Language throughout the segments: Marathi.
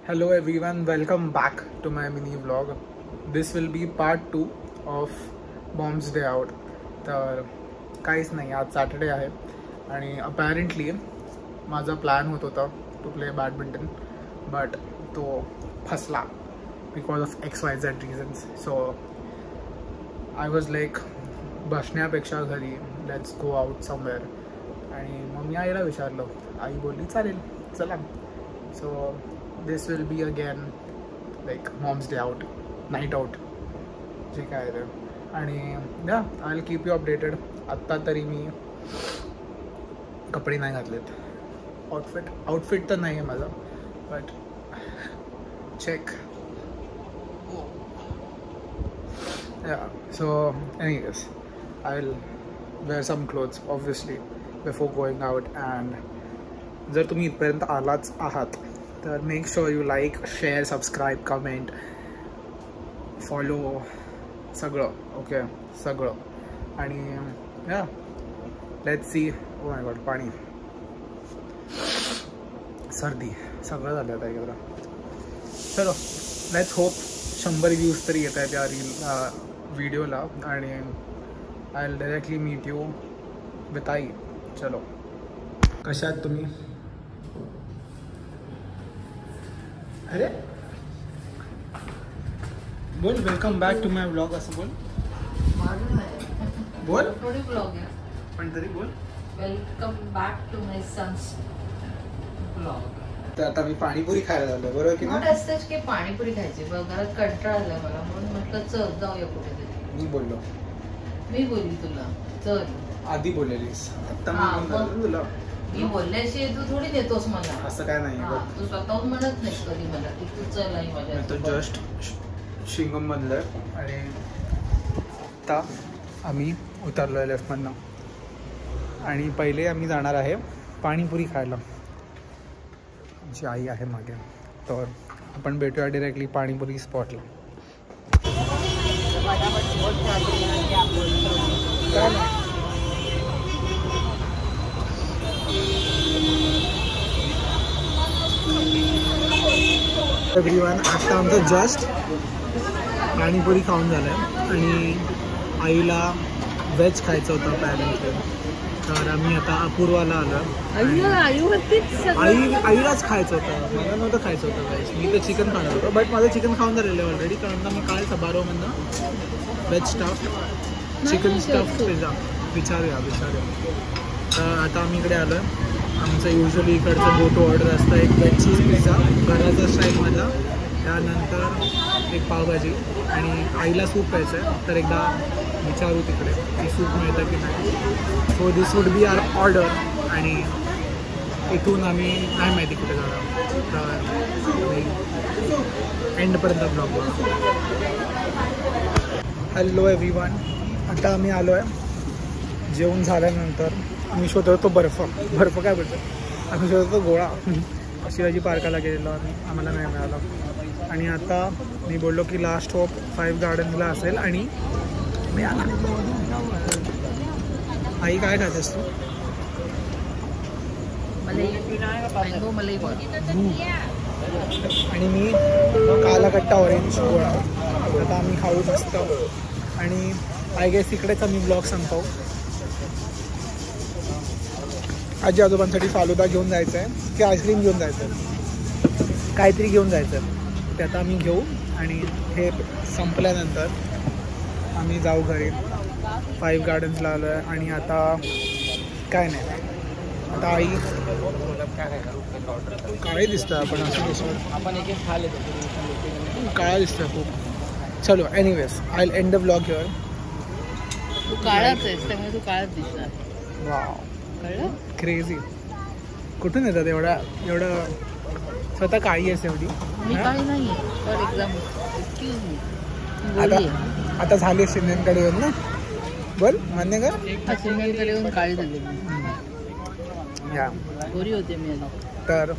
Hello everyone, welcome back to my mini vlog. This will be part 2 of Mom's Day Out. तर काहीच नाही, आज सॅटर्डे आहे आणि अपॅरेंटली माझा प्लॅन होत होता टू प्ले बॅडमिंटन, बट तो फसला because of XYZ reasons. So I was like बसण्यापेक्षा घरी लेट्स गो आउट समवेअर. आणि मग मी आईला विचारलं, आई बोलली चालेल चला. So this will be again like Mom's Day Out, night out जे काय आहे. आणि या I will keep you updated. आत्ता तरी मी कपडे नाही घातलेत. आउटफिट तर नाही आहे माझा, but check. So anyways I will wear some clothes obviously before going out. And जर तुम्ही इथपर्यंत आलाच आहात तर make sure you like, share, subscribe, comment, follow, सगळं ओके सगळं. आणि या let's see. Oh my God, पाणी, सर्दी सगळं झालं आता एकदा. चलो लेट्स होप 100 व्ह्यूज तरी येत आहेत त्या व्हिडिओला. आणि I will directly meet you with आई. चलो, कशा आहात तुम्ही? अरे बोल, welcome back to my vlog असं बोल. बोल थोडी ब्लॉग आहे पण तरी बोल. Welcome back to my son's blog. तर आता मी पाणीपुरी खायला झालो, बरोबर की मोठ नाही? असतेच की पाणीपुरी खायची, बघ घरात कंटाळा आला मला, म्हणून म्हटलं चल जाऊया कुठेतरी. मी बोललो, मी बोलली तुला चल. आधी बोललेलीस, आता हा, मी बोललो तुला. मी बोलल्याशी तू थोडी देतोस मला. असं काय नाही. हा, तू स्वतःहून म्हणत नाही कधी मला की तू चल आई माझ्या. मी तर जस्ट शिंगम मधलं आणि आता आम्ही उतरलो आहे लेफ्टमधनं. आणि पहिले आम्ही जाणार आहे पाणीपुरी खायला. आमची आई आहे मागे, तर आपण भेटूया डिरेक्टली पाणीपुरी स्पॉटला. काय नाही एव्हरीवन, आता आमचं जस्ट पाणीपुरी खाऊन झालं आहे आणि आईला व्हेज खायचं होतं पॅरेंटली. तर आम्ही आता अपूर्वाला आलो. आईलाच खायचं होतं, मला नव्हतं खायचं होतं व्हेज. मी तर चिकन खाणार होतं, बट माझं चिकन खाऊन झालेलं आहे ऑलरेडी. कारण मी काल सबारोमधनं veg stuff chicken stuff pizza विचारूया. तर आता आम्ही इकडे आलो आहे. आमचं युजली इकडचं गो टू ऑर्डर असतं एक व्हेज चीज पिझ्झा घराचा स्टाईलमधला, त्यानंतर एक पावभाजी आणि आईला सूप प्यायचं आहे. तर एकदा विचारू तिकडे की सूप मिळतं की नाही. So this would be our order. आणि इथून आम्ही नाही माहिती कुठे जाणार, तर एंडपर्यंत ब्लॉग बघा. हॅलो एव्हरीवन, आता आम्ही आलो आहे. जेवण झाल्यानंतर आम्ही शोधत होतो बर्फ काय बोलतो, आम्ही शोधत होतो गोळा. शिवाजी पार्काला गेलेलो आम्ही, आम्हाला नाही मिळाला. आणि आता मी बोललो की लास्ट होप 5 गार्डन्सला असेल आणि मिळाला. आई काय खातेस तू? आणि मी काला कट्टा ऑरेंज गोळा. आता आम्ही खाऊ मस्त. आणि आय गेस इकडेच आम्ही ब्लॉग संपवू. आजी आजोबांसाठी फालुदा घेऊन जायचं आहे की आईस्क्रीम घेऊन जायचं आहे, काहीतरी घेऊन जायचं आहे. ते आता आम्ही घेऊ आणि हे संपल्यानंतर आम्ही जाऊ घरी. 5 गार्डन्सला आलो आहे आणि आता काय नाही. आता आई काळे दिसतं, आपण असं दिसतो, आपण एक खाले काळा दिसतं खूप. चलो anyways I will end the blog here. तू काळाच आहेस त्यामुळे तू काळाच दिसणार. वाव, कळलं? क्रेझी. कुठून येतात एवढं स्वतः काळी आहेस एवढी? मी काळी नाही फॉर एक्झाम्पल. आता झाली सिंधनकडे येऊन ना, बोल मान्य कर. सिंधनकडे येऊन काळी झाली या गोरी होते मी. तर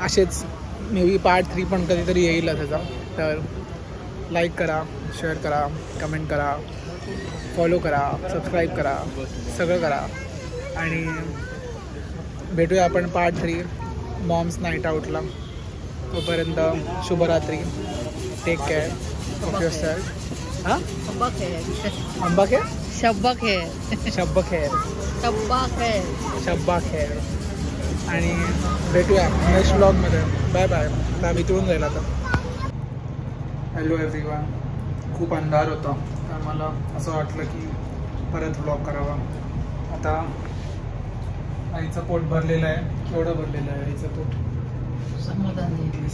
असेच मे बी पार्ट 3 पण कधीतरी येईल त्याचा. तर लाईक करा, शेअर करा, कमेंट करा, फॉलो करा, सबस्क्राईब करा, सगळं करा. आणि भेटूया आपण पार्ट 3 मॉम्स नाईट आउटला. तोपर्यंत शुभरात्री. Take care of yourself. हां शब्बक है. आंबा खेळ. शब्बक है. शब्बा खेळ. शब्बक है. शब्बा खेळ. आणि भेटूया नेक्स्ट ब्लॉगमध्ये. Bye bye. आता इथून जाईल आता. Hello everyone. खूप अंधार होता तर मला असं वाटलं की परत ब्लॉग करावा. आता आईचं पोट भरलेलं आहे. केवढं भरलेलं आहे आईचं पोट.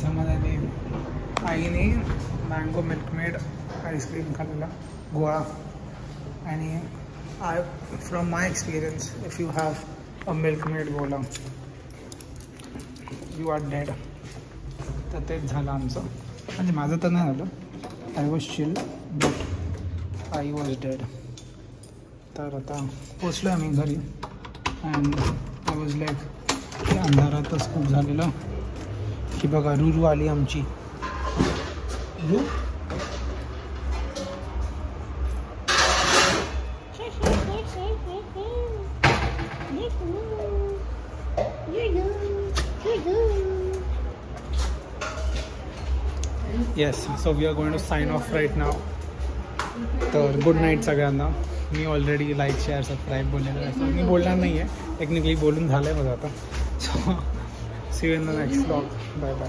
समाधानी. आईने मँगो मिल्कमेड आईस्क्रीम खाल्लेला गोळा. आणि I from my experience if you have a Milkmaid गोळा यू आर डेड. तर तेच झालं आमचं. म्हणजे माझं तर नाही झालं. I was chill but I was dead. तर आता पोचलो आम्ही घरी. अँड आय वॉज लाईक अंधारातच खूप झालेलं की बघा रुरू आली आमची. रू yes. So we are going to sign off right now. तर गुड नाईट सगळ्यांना. मी ऑलरेडी लाईक शेअर सबस्क्राईब बोललेलं आहे. मी बोलणार नाही आहे. टेक्निकली बोलून झालं आहे बघा आता. So see you in the next blog. Bye bye.